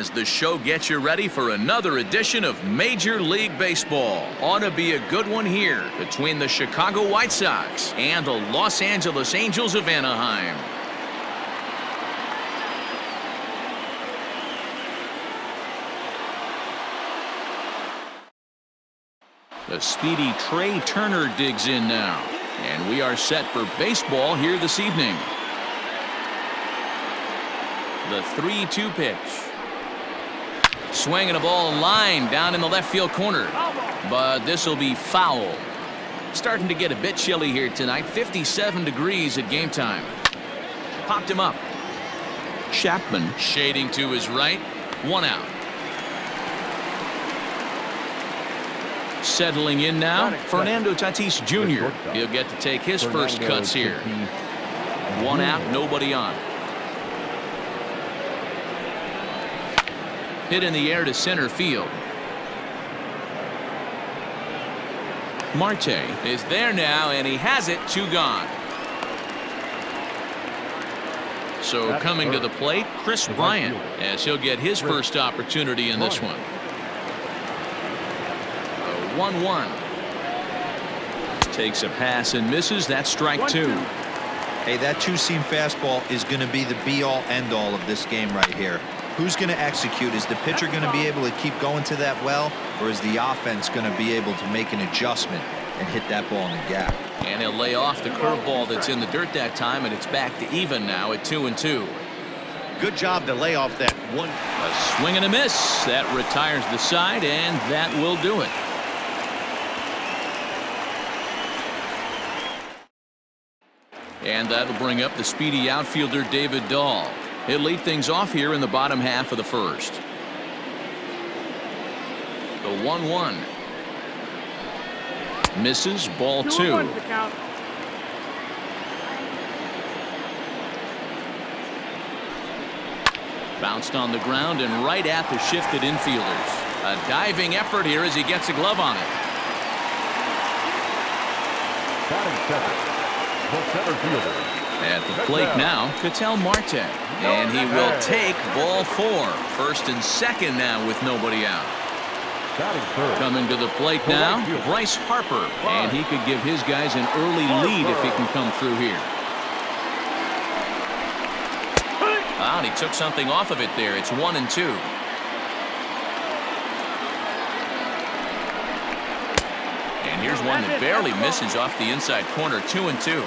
as the show gets you ready for another edition of Major League Baseball. Ought to be a good one here between the Chicago White Sox and the Los Angeles Angels of Anaheim. The speedy Trey Turner digs in now, and we are set for baseball here this evening. The 3-2 pitch. Swinging a ball line down in the left field corner, but this will be foul. Starting to get a bit chilly here tonight. 57 degrees at game time. Popped him up. Chapman shading to his right. 1 out. Settling in now, Fernando Tatis Jr. He'll get to take his first cuts here. 1 out, nobody on. Hit in the air to center field. Marte is there now, and he has it. 2 gone. So coming to the plate, Chris Bryant, as he'll get his first opportunity in this one. 1-1. Takes a pass and misses. That's strike 2. Hey, that two-seam fastball is going to be the be-all, end-all of this game right here. Who's going to execute? Is the pitcher going to be able to keep going to that well, or is the offense going to be able to make an adjustment and hit that ball in the gap? And he'll lay off the curveball that's in the dirt that time, and it's back to even now at 2-2. Good job to lay off that one. A swing and a miss. That retires the side, and that will do it. And that'll bring up the speedy outfielder David Dahl. He'll lead things off here in the bottom half of the first. The 1-1. Misses, ball 2. Bounced on the ground and right at the shifted infielders. A diving effort here as he gets a glove on it. At the plate now, Ketel Marte. And he will take ball 4. First and second now with nobody out. Coming to the plate now, Bryce Harper. And he could give his guys an early lead if he can come through here. Ah, and he took something off of it there. It's 1-2. And here's one that barely misses off the inside corner. 2-2.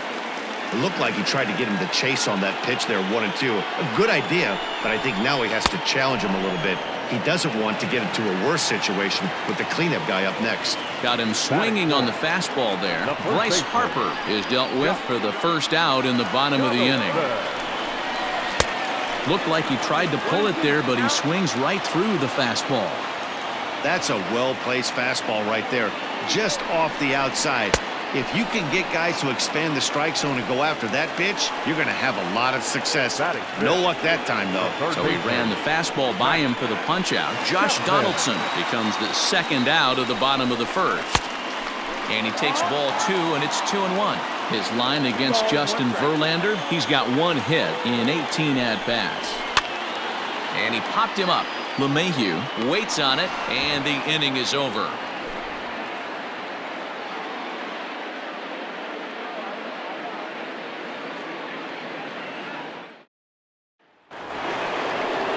It looked like he tried to get him to chase on that pitch there, 1-2. A good idea, but I think now he has to challenge him a little bit. He doesn't want to get into a worse situation with the cleanup guy up next. Got him swinging on the fastball there. Bryce Harper is dealt with for the first out in the bottom of the inning. Looked like he tried to pull it there, but he swings right through the fastball. That's a well-placed fastball right there, just off the outside. If you can get guys to expand the strike zone and go after that pitch, you're going to have a lot of success. No luck that time, though. So he ran the fastball by him for the punch-out. Josh Donaldson becomes the second out of the bottom of the first. And he takes ball 2, and it's 2-1. His line against Justin Verlander, he's got 1 hit in 18 at-bats. And he popped him up. LeMahieu waits on it, and the inning is over.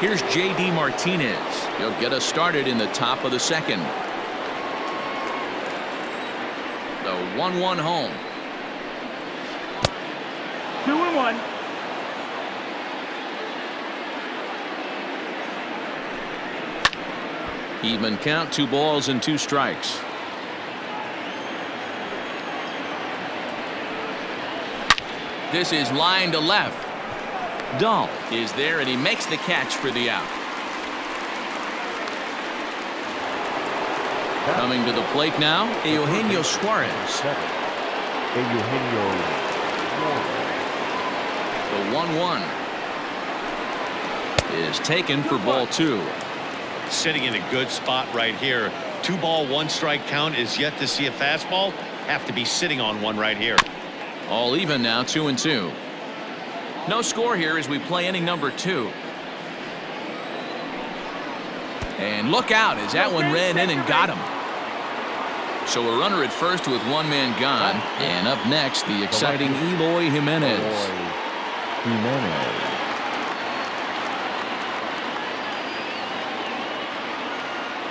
Here's J.D. Martinez. He'll get us started in the top of the second. The 1-1 home. 2-1. Even count, 2 balls and 2 strikes. This is line to left. Dahl is there, and he makes the catch for the out. Coming to the plate now, Eugenio Suarez. The 1-1 is taken for ball 2. Sitting in a good spot right here. 2-ball, 1-strike count is yet to see a fastball. Have to be sitting on one right here. All even now, 2-2. No score here as we play inning number 2. And look out as that one ran in and got him. So a runner at first with one man gone. And up next, the exciting Eloy Jimenez.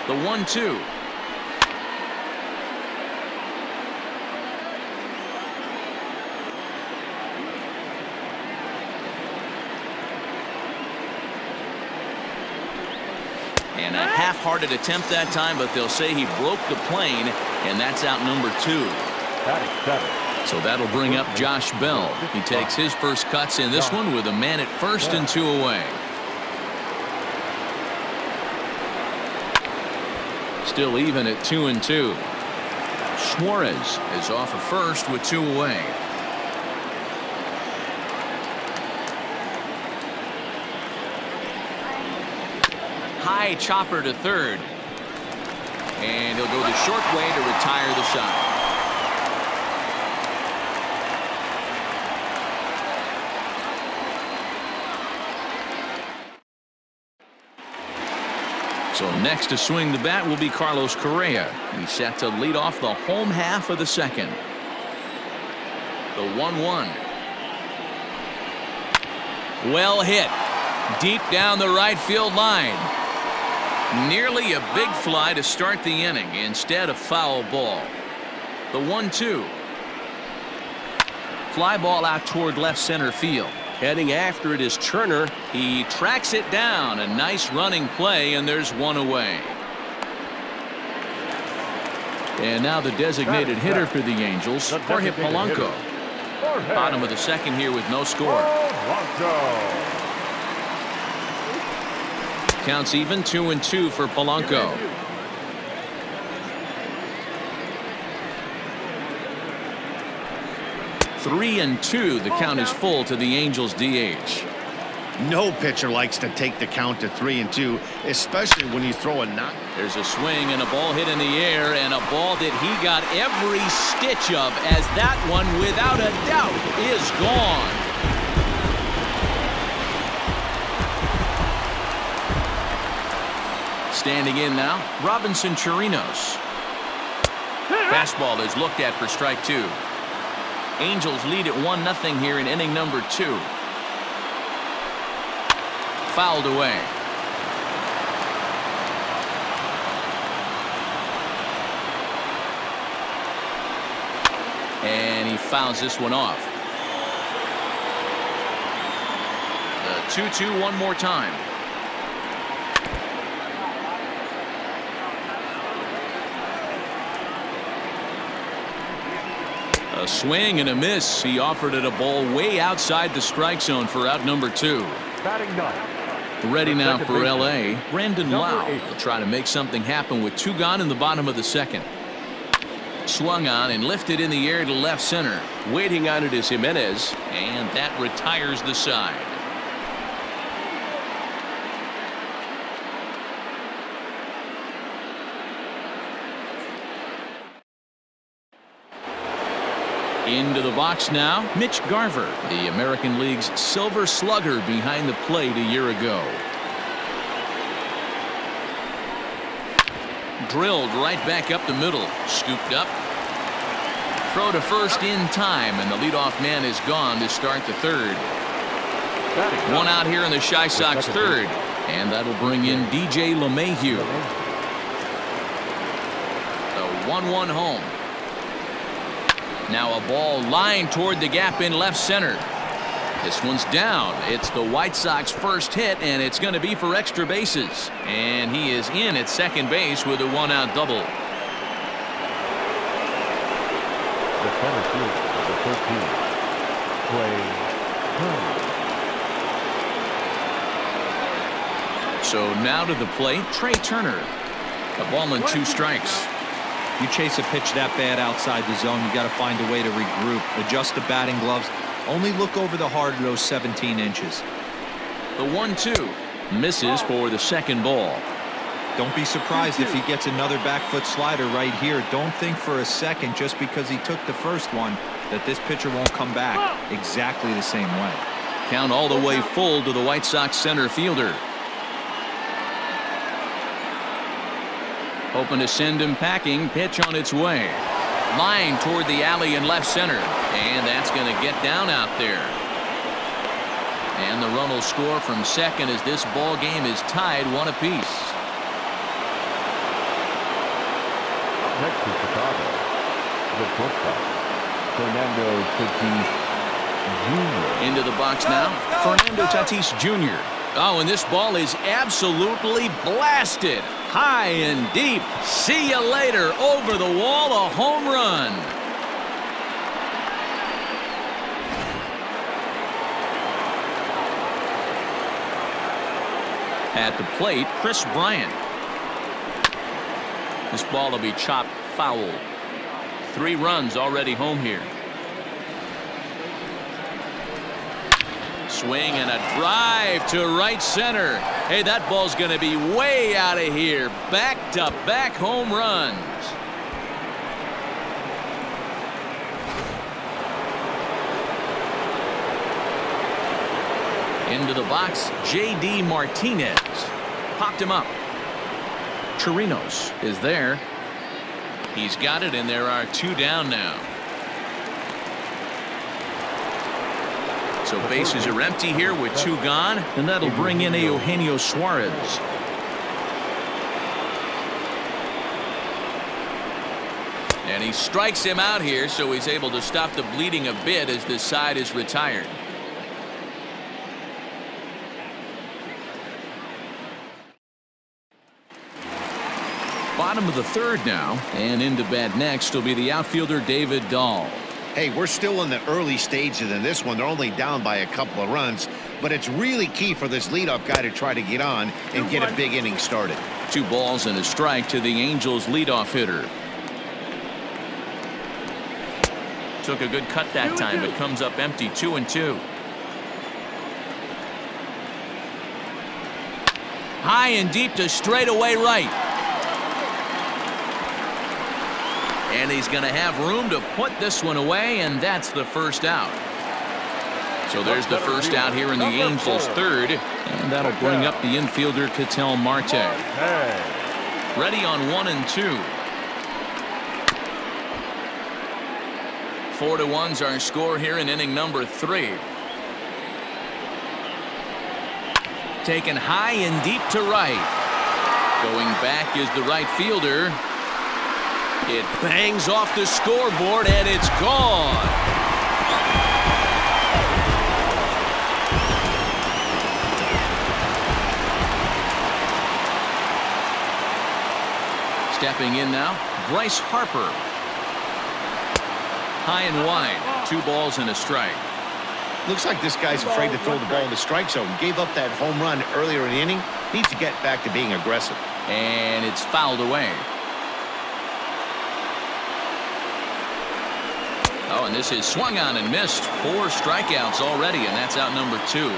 The 1-2. And a half-hearted attempt that time, but they'll say he broke the plane, and that's out number 2. So that'll bring up Josh Bell. He takes his first cuts in this one with a man at first and 2 away. Still even at 2-2. Suarez is off at first with 2 away. High chopper to third. And he'll go the short way to retire the side. So next to swing the bat will be Carlos Correa. He's set to lead off the home half of the second. The 1-1. Well hit. Deep down the right field line. Nearly a big fly to start the inning. Instead, a foul ball. The 1-2. Fly ball out toward left center field. Heading after it is Turner. He tracks it down. A nice running play, and there's 1 away. And now the designated hitter for the Angels, Jorge Polanco. Bottom of the second here with no score. Counts even, 2-2 for Polanco. Three and 2. The count is full to the Angels DH. No pitcher likes to take the count to 3-2, especially when you throw a knock. There's a swing and a ball hit in the air, and a ball that he got every stitch of, as that one, without a doubt, is gone. Standing in now, Robinson Chirinos. Fastball is looked at for strike 2. Angels lead at 1-0 here in inning number 2. Fouled away. And he fouls this one off. The 2-2 one more time. A swing and a miss. He offered it a ball way outside the strike zone for out number 2. Batting 9. Ready now for L.A. Brandon Lau will try to make something happen with 2 gone in the bottom of the second. Swung on and lifted in the air to left center. Waiting on it is Jimenez, and that retires the side. Into the box now, Mitch Garver, the American League's Silver Slugger behind the plate a year ago. Drilled right back up the middle. Scooped up. Throw to first in time, and the leadoff man is gone to start the third. 1 out here in the Chi Sox third, and that'll bring in DJ LeMahieu. The 1-1 home. Now a ball lined toward the gap in left center. This one's down. It's the White Sox first hit, and it's going to be for extra bases. And he is in at second base with a 1-out double. The center field of the 13th. Play. So now to the plate, Trey Turner. A ball and 2 strikes. You chase a pitch that bad outside the zone, you got to find a way to regroup, adjust the batting gloves, only look over the heart of those 17 inches. The 1-2 misses for the second ball. Don't be surprised if he gets another back foot slider right here. Don't think for a second, just because he took the first one, that this pitcher won't come back exactly the same way. Count all the way full to the White Sox center fielder. Hoping to send him packing. Pitch on its way. Line toward the alley in left center. And that's going to get down out there. And the run will score from second as this ball game is tied 1 apiece. Next to Chicago, the shortstop, Fernando Tatis Jr. Into the box now, Fernando Tatis Jr. Oh, and this ball is absolutely blasted. High and deep. See you later. Over the wall, a home run. At the plate, Chris Bryant. This ball will be chopped foul. 3 runs already home here. Swing and a drive to right center. Hey, that ball's going to be way out of here. Back-to-back home runs. Into the box, J.D. Martinez. Popped him up. Chirinos is there. He's got it, and there are 2 down now. So bases are empty here with 2 gone, and that'll bring in Eugenio Suarez. And he strikes him out here, so he's able to stop the bleeding a bit as this side is retired. Bottom of the 3rd now, and into bat next will be the outfielder David Dahl. Hey, we're still in the early stages in this one. They're only down by a couple of runs, but it's really key for this leadoff guy to try to get on and get a big inning started. 2 balls and a strike to the Angels leadoff hitter. Took a good cut that time, but comes up empty. 2-2. High and deep to straightaway right. And he's going to have room to put this one away, and that's the first out. So there's the first out here in the Angels' 3rd, and that'll bring up the infielder Ketel Marte. Ready on 1 and 2. 4-1's our score here in inning number 3. Taken high and deep to right. Going back is the right fielder. It bangs off the scoreboard, and it's gone. Stepping in now, Bryce Harper. High and wide, 2 balls and a strike. Looks like this guy's afraid to throw the ball in the strike zone. Gave up that home run earlier in the inning. Needs to get back to being aggressive. And it's fouled away. Oh, and this is swung on and missed. 4 strikeouts already, and that's out number 2.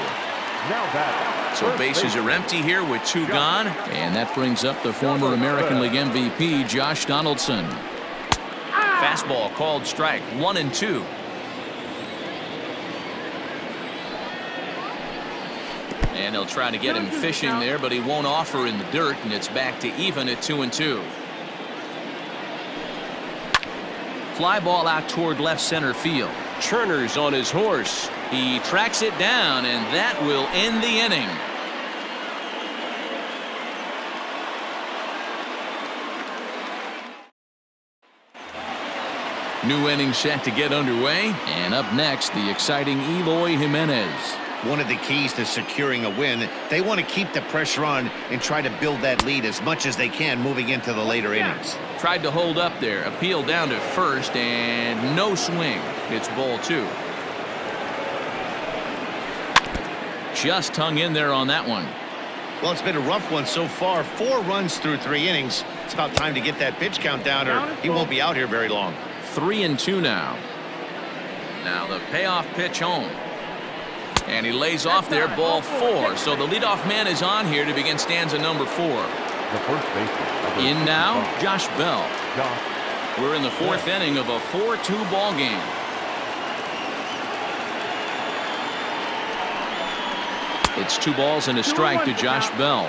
So bases are empty here with 2 gone, and that brings up the former American League MVP, Josh Donaldson. Fastball called strike. 1-2. And they'll try to get him fishing there, but he won't offer in the dirt, and it's back to even at 2-2. Fly ball out toward left center field. Turner's on his horse. He tracks it down, and that will end the inning. New inning set to get underway, and up next, the exciting Eloy Jimenez. One of the keys to securing a win, they want to keep the pressure on and try to build that lead as much as they can moving into the later innings. Tried to hold up there, appeal down to first, and no swing. It's ball 2. Just hung in there on that one. Well, it's been a rough one so far. 4 runs through 3 innings. It's about time to get that pitch count down, or he won't be out here very long. 3-2 now. Now the payoff pitch home. And he lays off there, ball 4. So the leadoff man is on here to begin stanza number 4. The first baseman. In now, Josh Bell. We're in the 4th inning of a 4-2 ball game. It's 2 balls and a strike to Josh Bell.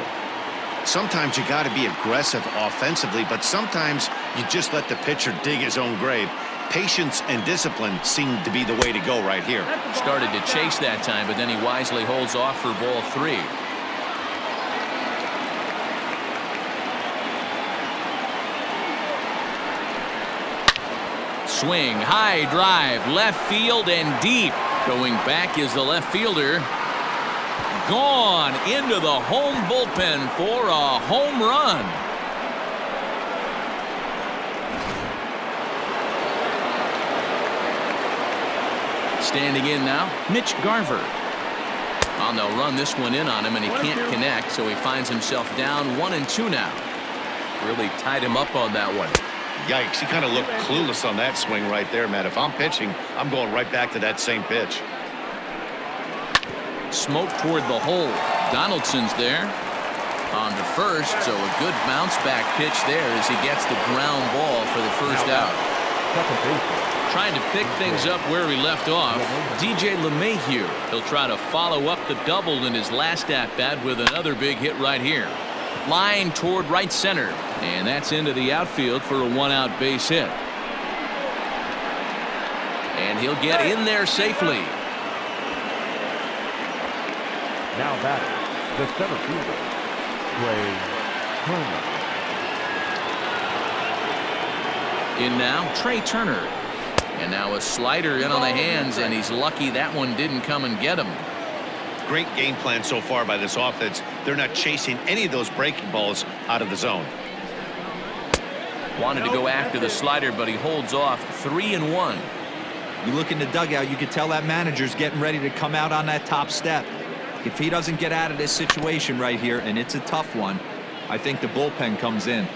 Sometimes you got to be aggressive offensively, but sometimes you just let the pitcher dig his own grave. Patience and discipline seem to be the way to go right here. Started to chase that time, but then he wisely holds off for ball 3. Swing, high drive, left field and deep. Going back is the left fielder. Gone into the home bullpen for a home run. Standing in now, Mitch Garver. Oh, they'll run this one in on him, and he can't connect, so he finds himself down 1-2 now. Really tied him up on that one. Yikes, he kind of looked clueless on that swing right there, man. If I'm pitching, I'm going right back to that same pitch. Smoke toward the hole. Donaldson's there. On to first, so a good bounce back pitch there as he gets the ground ball for the first out. Trying to pick things up where he left off, DJ LeMahieu. He'll try to follow up the double in his last at-bat with another big hit right here. Line toward right center, and that's into the outfield for a 1-out base hit. And he'll get in there safely. Now batting, the center fielder, Trey Turner. In now, Trey Turner. And now a slider in on the hands, and he's lucky that one didn't come and get him. Great game plan so far by this offense. They're not chasing any of those breaking balls out of the zone. Wanted to go after the slider, but he holds off. 3-1. You look in the dugout, you can tell that manager's getting ready to come out on that top step. If he doesn't get out of this situation right here, and it's a tough one, I think the bullpen comes in.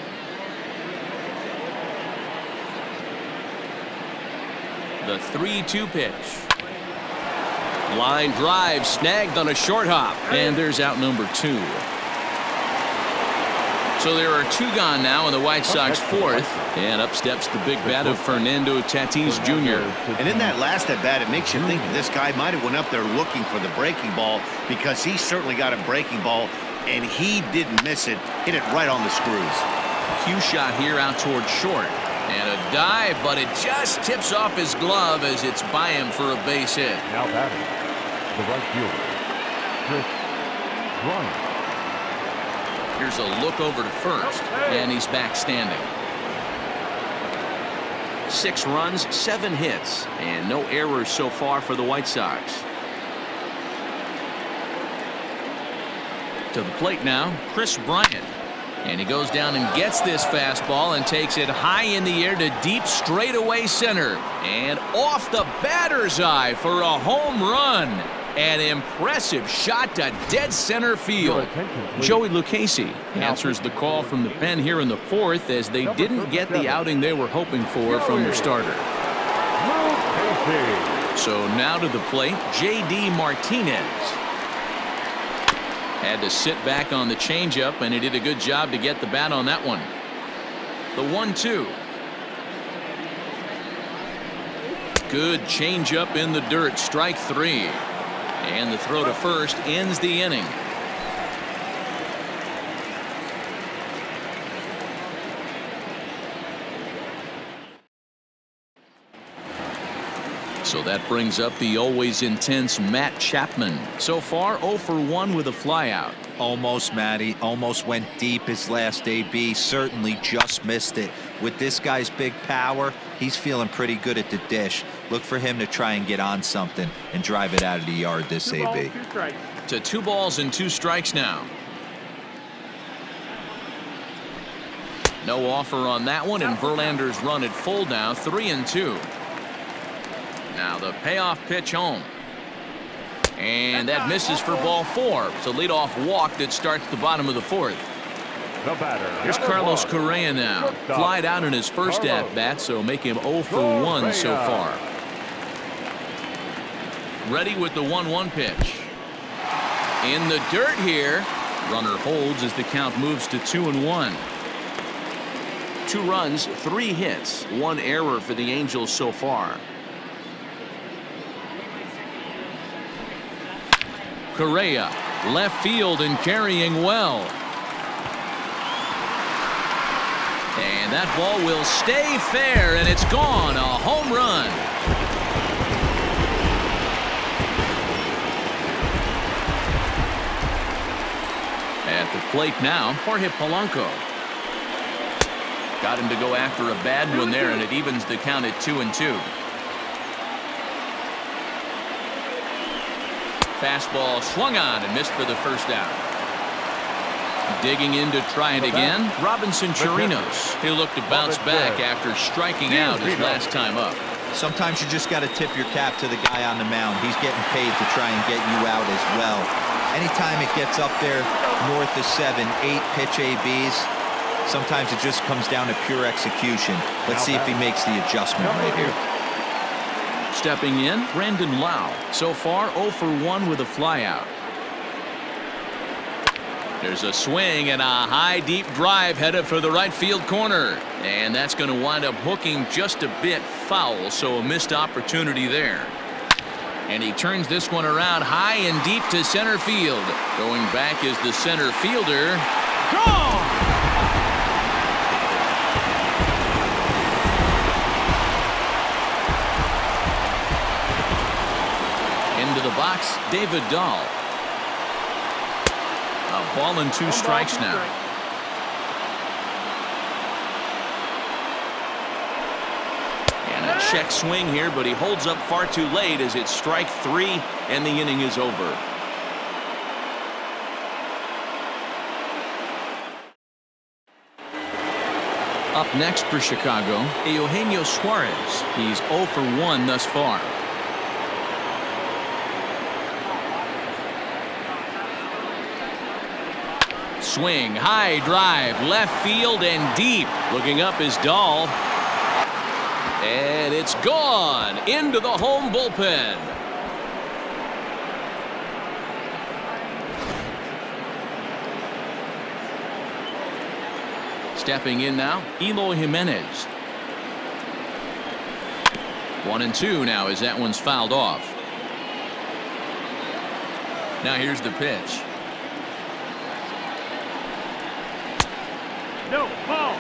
The 3-2 pitch. Line drive snagged on a short hop, and there's out number 2. So there are 2 gone now in the White Sox 4th, and up steps the big bat of Fernando Tatis Jr. And in that last at bat, it makes you think that this guy might have went up there looking for the breaking ball, because he certainly got a breaking ball, and he didn't miss it. Hit it right on the screws. Cue shot here out toward short. And a dive, but it just tips off his glove as it's by him for a base hit. Now batting, the right fielder, Chris Bryant. Here's a look over to first, and he's back standing. 6 runs, 7 hits, and no errors so far for the White Sox. To the plate now, Chris Bryant. And he goes down and gets this fastball and takes it high in the air to deep straightaway center. And off the batter's eye for a home run. An impressive shot to dead center field. Joey Lucchesi answers the call from the pen here in the 4th as they didn't get the outing they were hoping for from their starter. So now to the plate, J.D. Martinez. Had to sit back on the changeup, and he did a good job to get the bat on that one. The 1-2. Good changeup in the dirt, strike 3. And the throw to first ends the inning. So that brings up the always intense Matt Chapman. So far 0 for 1 with a flyout. Almost, Matty. Almost went deep his last AB. Certainly just missed it. With this guy's big power, he's feeling pretty good at the dish. Look for him to try and get on something and drive it out of the yard this AB. To 2 balls and 2 strikes now. No offer on that one, and Verlander's run at full now, 3-2. Now the payoff pitch home. And that misses for ball 4. So leadoff walk that starts the bottom of the 4th. Here's Carlos Correa now. Flied out in his first at-bat, so make him 0 for 1 so far. Ready with the 1-1 pitch. In the dirt here. Runner holds as the count moves to 2-1. 2 runs, 3 hits, 1 error for the Angels so far. Correa, left field and carrying well. And that ball will stay fair, and it's gone. A home run. At the plate now, Jorge Polanco. Got him to go after a bad one there, and it evens the count at 2-2. Fastball swung on and missed for the first out. Digging in to try it again, Robinson Chirinos. He'll look to bounce back after striking out his last time up. Sometimes you just got to tip your cap to the guy on the mound. He's getting paid to try and get you out as well. Anytime it gets up there north of 7, 8 pitch ABs, sometimes it just comes down to pure execution. Let's see if he makes the adjustment right here. Stepping in, Brandon Lau. So far 0 for 1 with a flyout. There's a swing and a high deep drive headed for the right field corner. And that's going to wind up hooking just a bit foul, so a missed opportunity there. And he turns this one around high and deep to center field. Going back is the center fielder. Gone! Into the box, David Dahl. A ball and 2 strikes now. And a check swing here, but he holds up far too late as it's strike 3 and the inning is over. Up next for Chicago, Eugenio Suarez. He's 0 for 1 thus far. Swing, high drive, left field and deep. Looking up is Dahl. And it's gone into the home bullpen. Stepping in now, Eloy Jimenez. 1-2 now as that one's fouled off. Now here's the pitch. No, ball.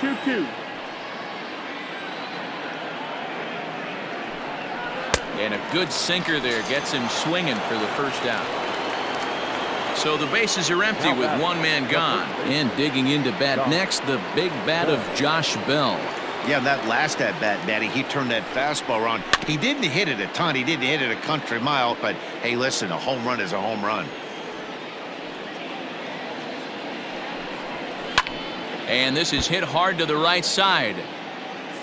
2-2. And a good sinker there gets him swinging for the first out. So the bases are empty with one man gone. And digging into bat next, the big bat of Josh Bell. Yeah, that last at bat, Matty, he turned that fastball around. He didn't hit it a ton. He didn't hit it a country mile. But, hey, listen, a home run is a home run. And this is hit hard to the right side.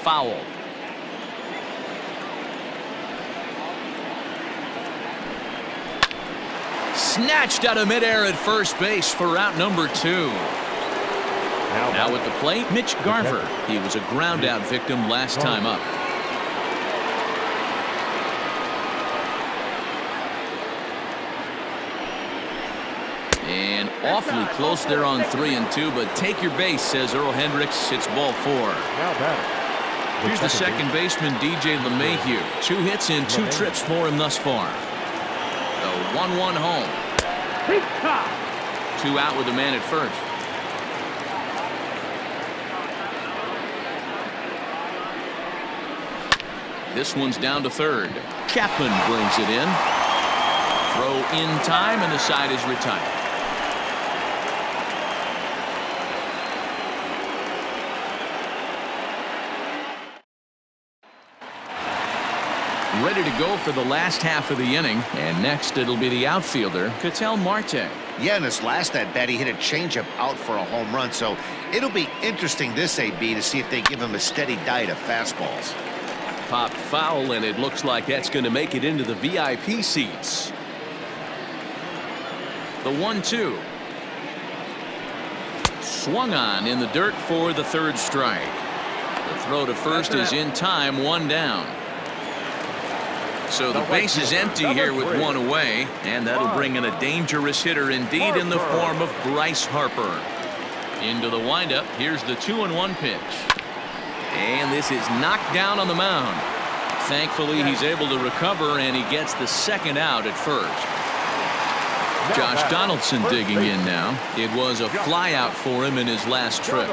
Foul. Snatched out of midair at first base for route number 2. Now at the plate, Mitch Garver. He was a ground out victim last time up. And awfully close there on 3-2, but take your base, says Earl Hendricks. It's ball 4. Here's the second baseman, DJ LeMahieu. 2 hits and 2 trips for him thus far. The 1-1 home. 2 out with a man at first. This one's down to third. Chapman brings it in. Throw in time, and the side is retired. Ready to go for the last half of the inning, and next it'll be the outfielder, Ketel Marte. Yeah, in this last at bat, he hit a changeup out for a home run, so it'll be interesting this AB to see if they give him a steady diet of fastballs. Popped foul, and it looks like that's going to make it into the VIP seats. The 1-2. Swung on in the dirt for the third strike. The throw to first is in time, 1 down. So the base is empty here with 1 away, and that'll bring in a dangerous hitter indeed in the form of Bryce Harper. Into the windup, here's the 2-1 pitch. And this is knocked down on the mound. Thankfully, he's able to recover, and he gets the second out at first. Josh Donaldson digging in now. It was a fly out for him in his last trip.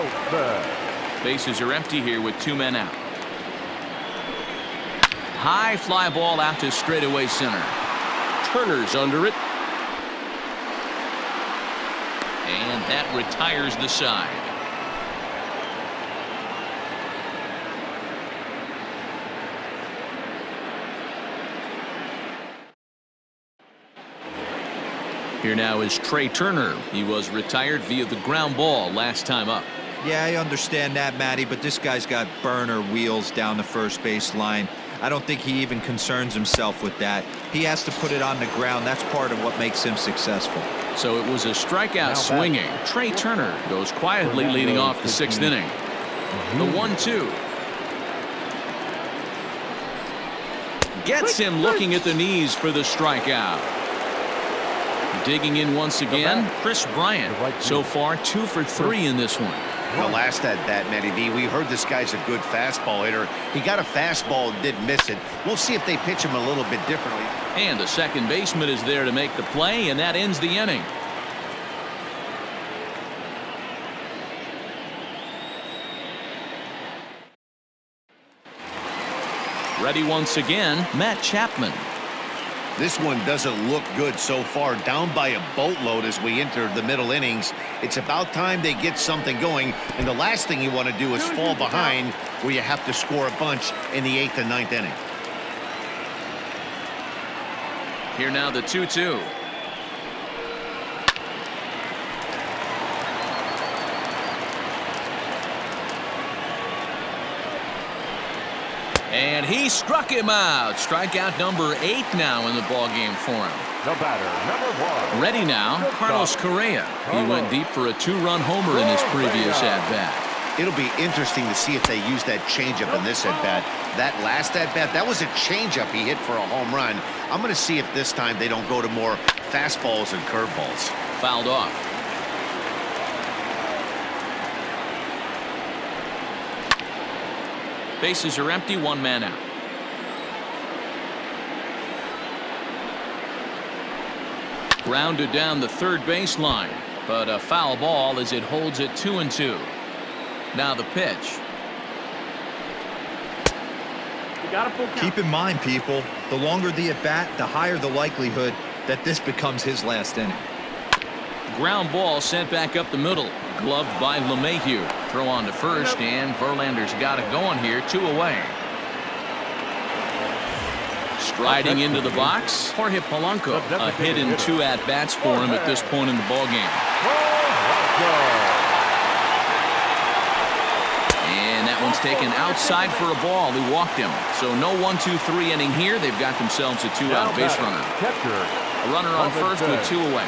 Bases are empty here with 2 men out. High fly ball out to straightaway center. Turner's under it. And that retires the side. Here now is Trey Turner. He was retired via the ground ball last time up. Yeah, I understand that, Matty, but this guy's got burner wheels down the first base line. I don't think he even concerns himself with that. He has to put it on the ground. That's part of what makes him successful. So it was a strikeout swinging. Trey Turner goes quietly leading off the 6th inning. The 1-2. Gets him looking at the knees for the strikeout. Digging in once again, Chris Bryant. So far 2 for 3 in this one. The last at bat, Matty V, we heard this guy's a good fastball hitter. He got a fastball and did miss it. We'll see if they pitch him a little bit differently. And the second baseman is there to make the play, and that ends the inning. Ready once again, Matt Chapman. This one doesn't look good so far. Down by a boatload as we enter the middle innings. It's about time they get something going. And the last thing you want to do is fall behind where you have to score a bunch in the 8th and 9th inning. Here now the 2-2. And he struck him out. Strikeout number 8 now in the ballgame for him. The batter, number 1. Ready now, Carlos Correa. He went deep for a 2-run homer in his previous at-bat. It'll be interesting to see if they use that changeup in this at-bat. That last at-bat, that was a changeup he hit for a home run. I'm going to see if this time they don't go to more fastballs and curveballs. Fouled off. Bases are empty, 1 man out. Grounded down the third baseline, but a foul ball as it holds it 2-2. Now the pitch. Keep in mind, people, the longer the at-bat, the higher the likelihood that this becomes his last inning. Ground ball sent back up the middle. Gloved by LeMahieu. Throw on to first, and Verlander's got it going here. 2 away. Striding into the box, Jorge Polanco. A hit in 2 at-bats for him at this point in the ballgame. And that one's taken outside for a ball. He walked him. So no 1-2-3 inning here. They've got themselves a 2-out base runner. A runner on first with 2 away.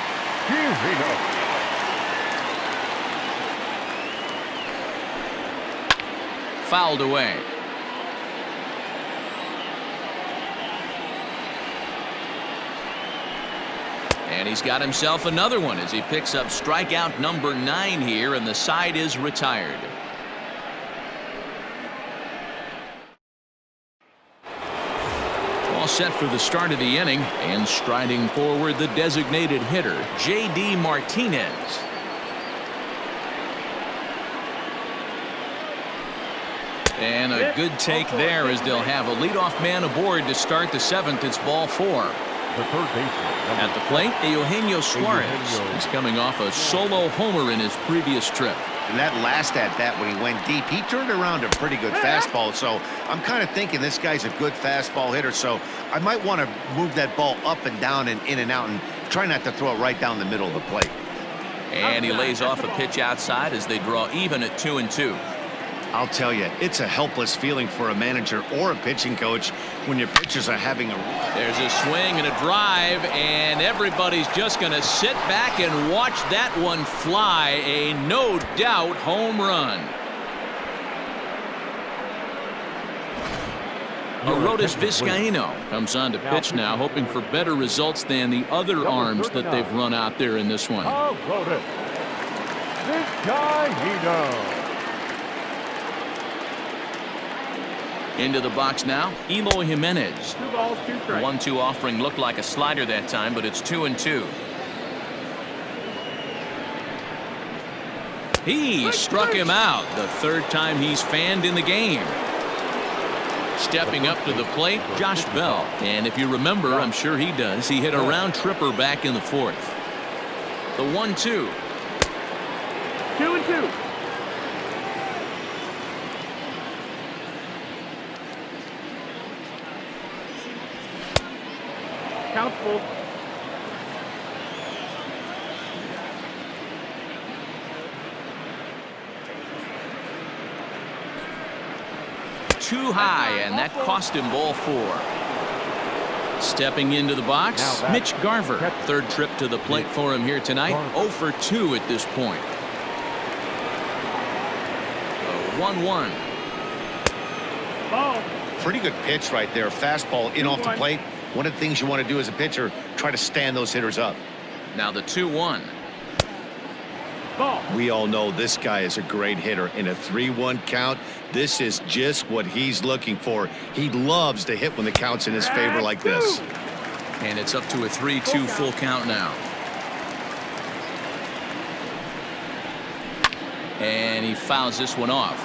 Fouled away. And he's got himself another one as he picks up strikeout number 9 here, and the side is retired. All set for the start of the inning, and striding forward the designated hitter, J.D. Martinez. And a good take there as they'll have a leadoff man aboard to start the 7th. It's ball 4. The third baseman. At the plate, Eugenio Suarez. He's coming off a solo homer in his previous trip. And that last at-bat when he went deep, he turned around a pretty good fastball. So I'm kind of thinking this guy's a good fastball hitter. So I might want to move that ball up and down and in and out and try not to throw it right down the middle of the plate. And he lays off a pitch outside as they draw even at 2-2. I'll tell you, it's a helpless feeling for a manager or a pitching coach when your pitchers are having a... There's a swing and a drive, and everybody's just going to sit back and watch that one fly. A no-doubt home run. Arodys Vizcaíno comes on to pitch now, hoping for better results than the other arms that they've run out there in this one. Vizcaíno. Into the box now, Eloy Jimenez. 2 balls, 2 strikes. 1-2 offering looked like a slider that time, but it's 2-2. He struck him out, the third time he's fanned in the game. Stepping up to the plate, Josh Bell. And if you remember, I'm sure he does, he hit a round tripper back in the fourth. The 1-2. 2-2. Count full. Too high, and that cost him ball 4. Stepping into the box, Mitch Garver. Third trip to the plate for him here tonight. 0 for 2 at this point. 1-1. Pretty good pitch right there. Fastball in off the plate. One of the things you want to do as a pitcher, try to stand those hitters up. Now the 2-1. We all know this guy is a great hitter. In a 3-1 count, this is just what he's looking for. He loves to hit when the count's in his favor like this. And it's up to a 3-2 full count now. And he fouls this one off.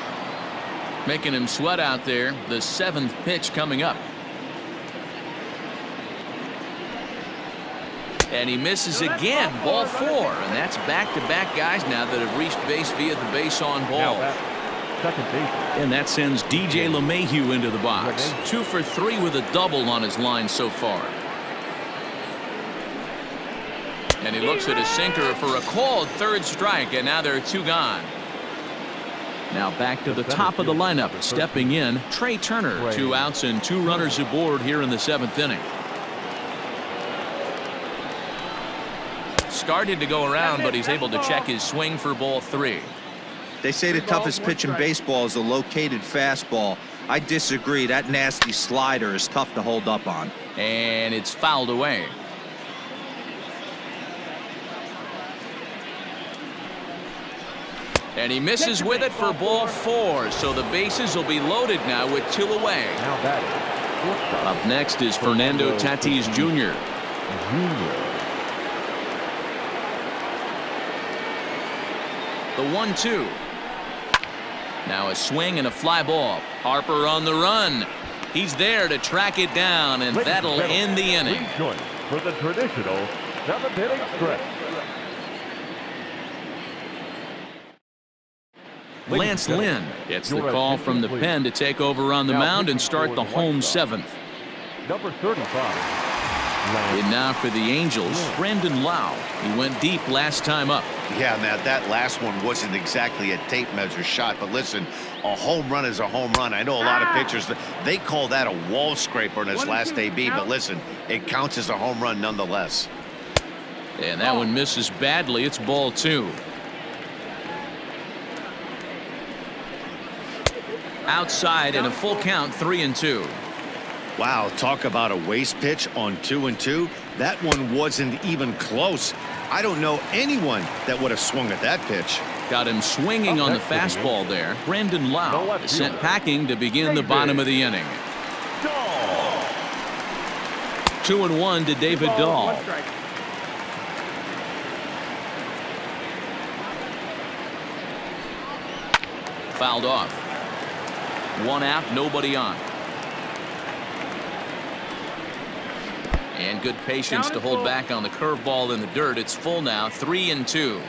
Making him sweat out there. The 7th pitch coming up. And he misses again. Ball 4. And that's back-to-back guys now that have reached base via the base on ball. Second base. And that sends DJ LeMahieu into the box. 2 for 3 with a double on his line so far. And he looks at his sinker for a called third strike. And now there are 2 gone. Now back to the top of the lineup. Stepping in, Trey Turner. 2 outs and 2 runners aboard here in the 7th inning. Started to go around, but he's able to check his swing for ball 3. They say the toughest pitch in baseball is a located fastball. I disagree. That nasty slider is tough to hold up on. And it's fouled away. And he misses with it for ball 4. So the bases will be loaded now with 2 away. Now batting. Up next is Fernando Tatis Jr. The 1-2. Now a swing and a fly ball. Harper on the run. He's there to track it down, and that'll end the inning. Join for the traditional 7th inning stretch. Lance Lynn gets the call from the pen to take over on the mound and start the home 7th. Number 35. And now for the Angels, Brandon Lau. He went deep last time up. Yeah, Matt, that last one wasn't exactly a tape measure shot, but listen, a home run is a home run. I know a lot of pitchers, they call that a wall scraper in his last AB, but listen, it counts as a home run nonetheless. And that one misses badly. It's ball 2. Outside and a full count, 3-2. Wow, talk about a waste pitch on 2-2. That one wasn't even close. I don't know anyone that would have swung at that pitch. Got him swinging on the fastball there. Brandon Lau is sent packing to begin the bottom of the inning. 2-1 to David Dahl. Fouled off. 1 out, nobody on. And good patience to hold back on the curveball in the dirt. It's full now, 3-2.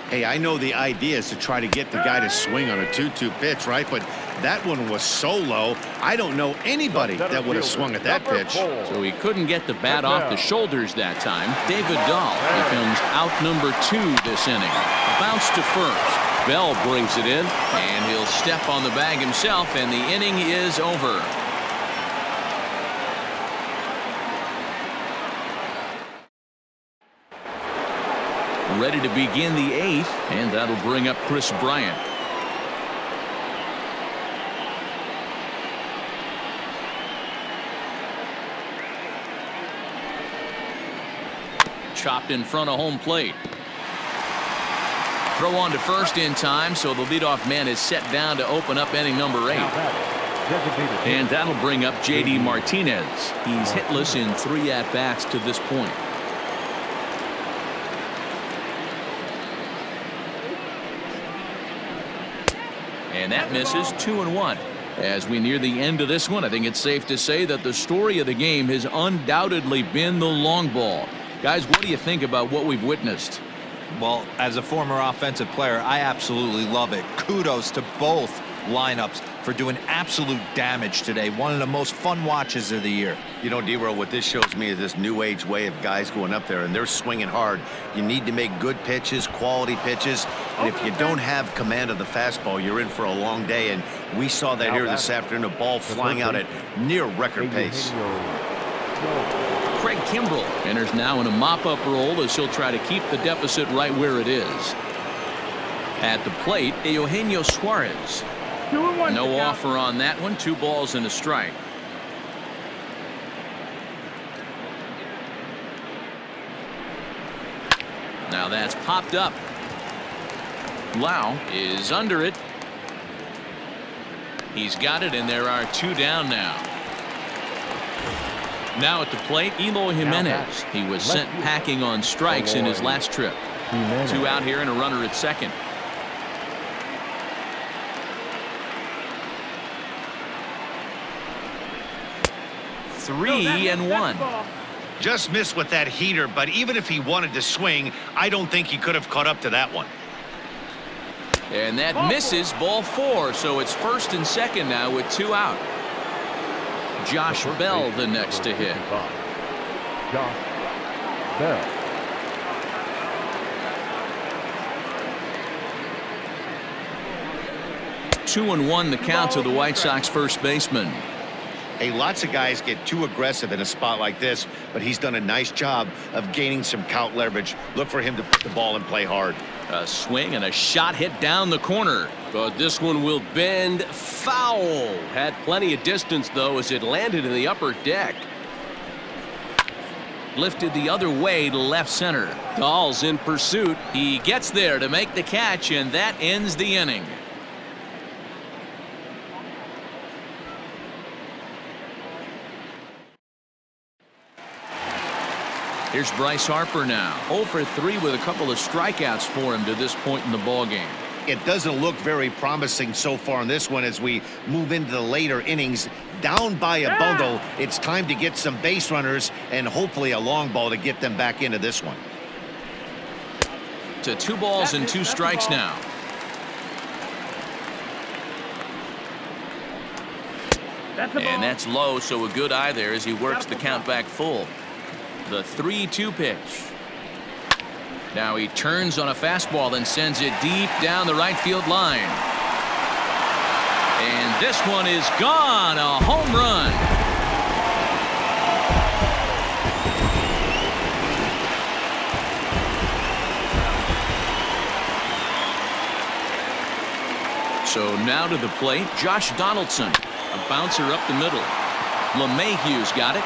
Hey, I know the idea is to try to get the guy to swing on a 2-2 pitch, right? But that one was so low, I don't know anybody that would have swung at that pitch. So he couldn't get the bat off the shoulders that time. David Dahl becomes out number 2 this inning. Bounce to first. Bell brings it in, and he'll step on the bag himself, and the inning is over. Ready to begin the 8th, and that'll bring up Chris Bryant. Chopped in front of home plate. Throw on to first in time, so the leadoff man is set down to open up inning number 8. And that'll bring up J.D. Martinez. He's hitless in 3 at-bats to this point. And that misses 2-1. As we near the end of this one, I think it's safe to say that the story of the game has undoubtedly been the long ball. Guys, what do you think about what we've witnessed? Well, as a former offensive player, I absolutely love it. Kudos to both lineups for doing absolute damage today. One of the most fun watches of the year. You know, D-Roll, what this shows me is this new age way of guys going up there, and they're swinging hard. You need to make good pitches, quality pitches, and if you don't have command of the fastball, you're in for a long day, and we saw that here this afternoon, a ball flying out at near record pace. Craig Kimbrell enters now in a mop-up role as he'll try to keep the deficit right where it is. At the plate, Eugenio Suarez. No offer on that one. 2 balls and a strike. Now that's popped up. Lau is under it. He's got it, and there are 2 down now. Now at the plate, Eloy Jimenez. He was sent packing on strikes in his last trip. 2 out here and a runner at second. Three and 1. Just missed with that heater, but even if he wanted to swing, I don't think he could have caught up to that one. And that misses, ball 4, so it's first and second now with 2 out. Josh Bell the next to hit. Josh Bell. Two and 1 the count to the White Sox first baseman. Hey, lots of guys get too aggressive in a spot like this, but he's done a nice job of gaining some count leverage. Look for him to put the ball and play hard. A swing and a shot hit down the corner. But this one will bend foul. Had plenty of distance, though, as it landed in the upper deck. Lifted the other way to left center. Dahl's in pursuit. He gets there to make the catch, and that ends the inning. Here's Bryce Harper now. 0 for 3 with a couple of strikeouts for him to this point in the ballgame. It doesn't look very promising so far in this one as we move into the later innings. Down by a bundle, it's time to get some base runners and hopefully a long ball to get them back into this one. To 2 balls and 2 strikes now. And that's low, so a good eye there as he works the count back full. The 3-2 pitch. Now he turns on a fastball and sends it deep down the right field line. And this one is gone. A home run. So now to the plate, Josh Donaldson. A bouncer up the middle. LeMahieu's got it.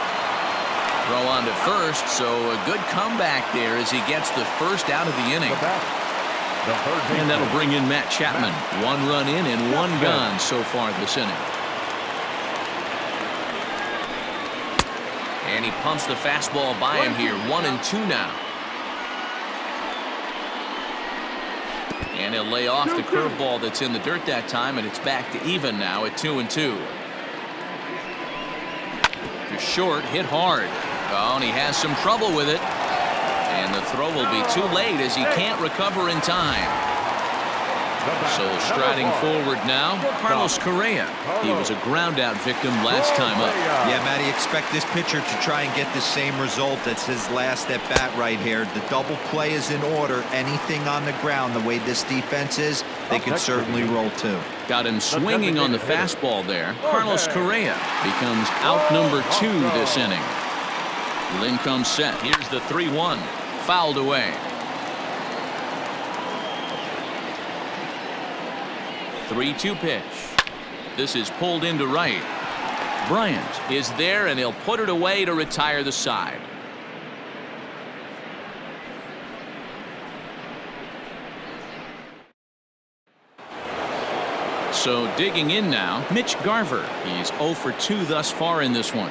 Throw on to first, so a good comeback there as he gets the first out of the inning. And that'll bring in Matt Chapman. 1 run in and 1 gone so far this inning. And he pumps the fastball by him here. 1 and 2 now. And he'll lay off the curveball that's in the dirt that time, and it's back to even now at 2 and 2. To short, hit hard. Oh, and he has some trouble with it. And the throw will be too late as he can't recover in time. So striding forward now, Carlos Correa. He was a ground-out victim last time up. Yeah, Matty, expect this pitcher to try and get the same result. That's his last at-bat right here. The double play is in order. Anything on the ground, the way this defense is, they can certainly roll too. Got him swinging on the fastball there. Carlos Correa becomes out number 2 this inning. Lynn comes set. Here's the 3-1. Fouled away. 3-2 pitch. This is pulled into right. Bryant is there, and he'll put it away to retire the side. So digging in now, Mitch Garver. He's 0 for 2 thus far in this one.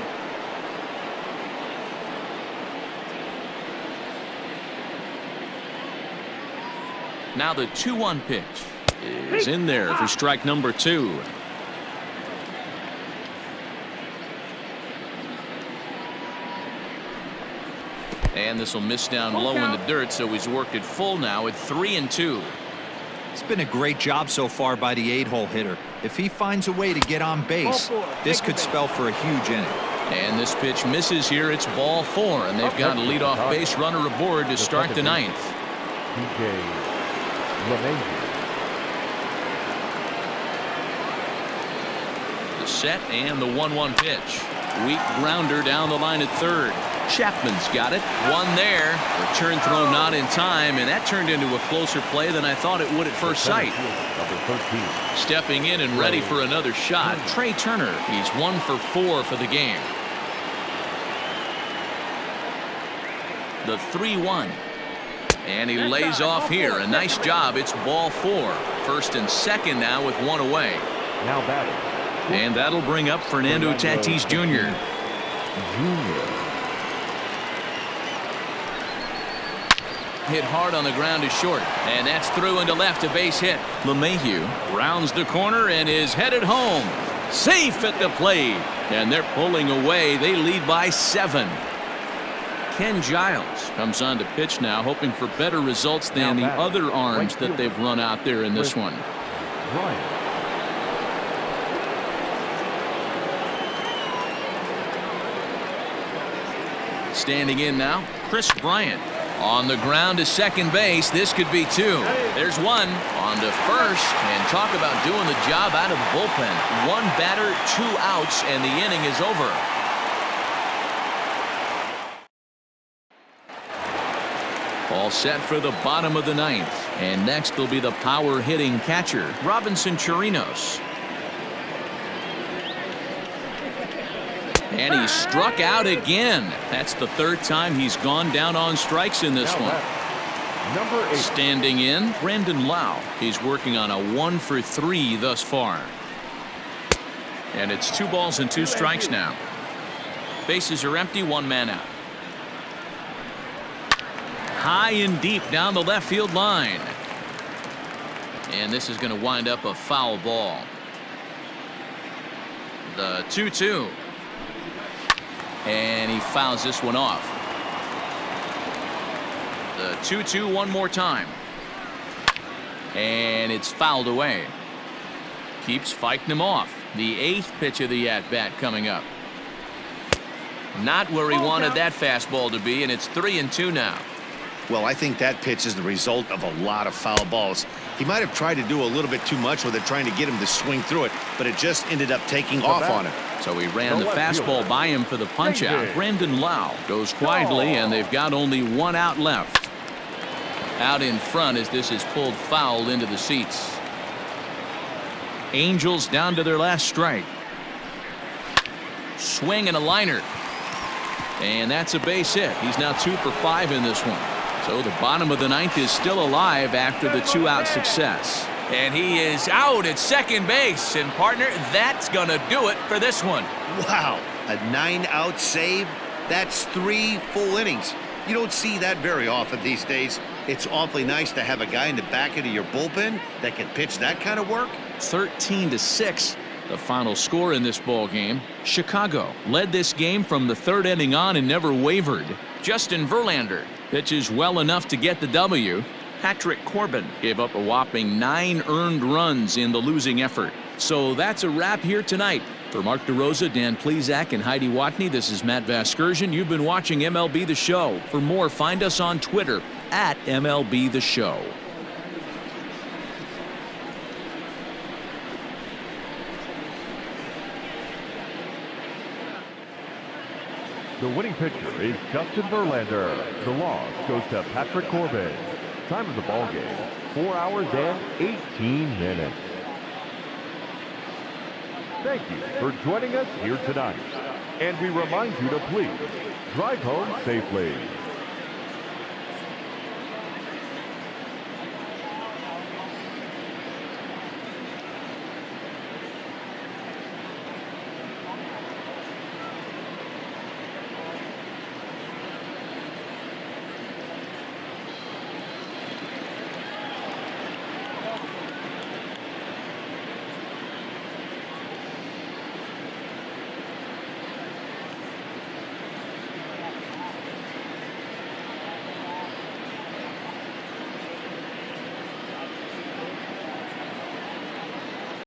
Now the 2-1 pitch. is in there for strike number 2. And this will miss down low in the dirt, so he's worked it full now at 3-2. It's been a great job so far by the 8-hole hitter. If he finds a way to get on base, this could spell for a huge inning. And this pitch misses here. It's ball 4, and they've got a leadoff base runner aboard to start the 9th. The set and the 1-1 pitch. Weak grounder down the line at third. Chapman's got it. One there. Return throw not in time, and that turned into a closer play than I thought it would at first sight. Stepping in and ready for another shot, Trey Turner. He's 1 for 4 for the game. The 3-1. And he lays off here. A nice job. It's ball 4. First and second now with 1 away. Now batting. And that'll bring up Fernando Tatis Jr. Hit hard on the ground is short, and that's through into left, a base hit. LeMahieu rounds the corner and is headed home. Safe at the plate, and they're pulling away. They lead by 7. Ken Giles comes on to pitch now, hoping for better results than the other arms that they've run out there in this one. Standing in now, Chris Bryant. On the ground to second base. This could be 2. There's 1 on to first, and talk about doing the job out of the bullpen. 1 batter, 2 outs, and the inning is over. All set for the bottom of the 9th, and next will be the power hitting catcher, Robinson Chirinos. And he struck out again. That's the 3rd time he's gone down on strikes in this one. Number 8. Standing in, Brandon Lau. He's working on a 1 for 3 thus far. And it's 2 balls and 2 strikes now. Bases are empty, 1 man out. High and deep down the left field line. And this is going to wind up a foul ball. The 2-2. And he fouls this one off. The 2-2 one more time. And it's fouled away. Keeps fighting him off. The 8th pitch of the at-bat coming up. Not where he wanted that fastball to be, and it's 3-2 now. Well, I think that pitch is the result of a lot of foul balls. He might have tried to do a little bit too much with it, trying to get him to swing through it, but it just ended up taking off on him. So he ran the fastball by him for the punch-out. Brandon Lau goes quietly, and they've got only 1 out left. Out in front as this is pulled foul into the seats. Angels down to their last strike. Swing and a liner. And that's a base hit. He's now 2 for 5 in this one. So the bottom of the 9th is still alive after the 2-out success. And he is out at second base. And partner, that's going to do it for this one. Wow, a 9-out save? That's 3 full innings. You don't see that very often these days. It's awfully nice to have a guy in the back end of your bullpen that can pitch that kind of work. 13-6. The final score in this ball game. Chicago led this game from the 3rd inning on and never wavered. Justin Verlander pitches well enough to get the W. Patrick Corbin gave up a whopping 9 earned runs in the losing effort. So that's a wrap here tonight. For Mark DeRosa, Dan Plesac, and Heidi Watney, this is Matt Vasgersian. You've been watching MLB The Show. For more, find us on Twitter at MLB The Show. The winning pitcher is Justin Verlander. The loss goes to Patrick Corbin. Time of the ball game, 4 hours and 18 minutes. Thank you for joining us here tonight. And we remind you to please drive home safely.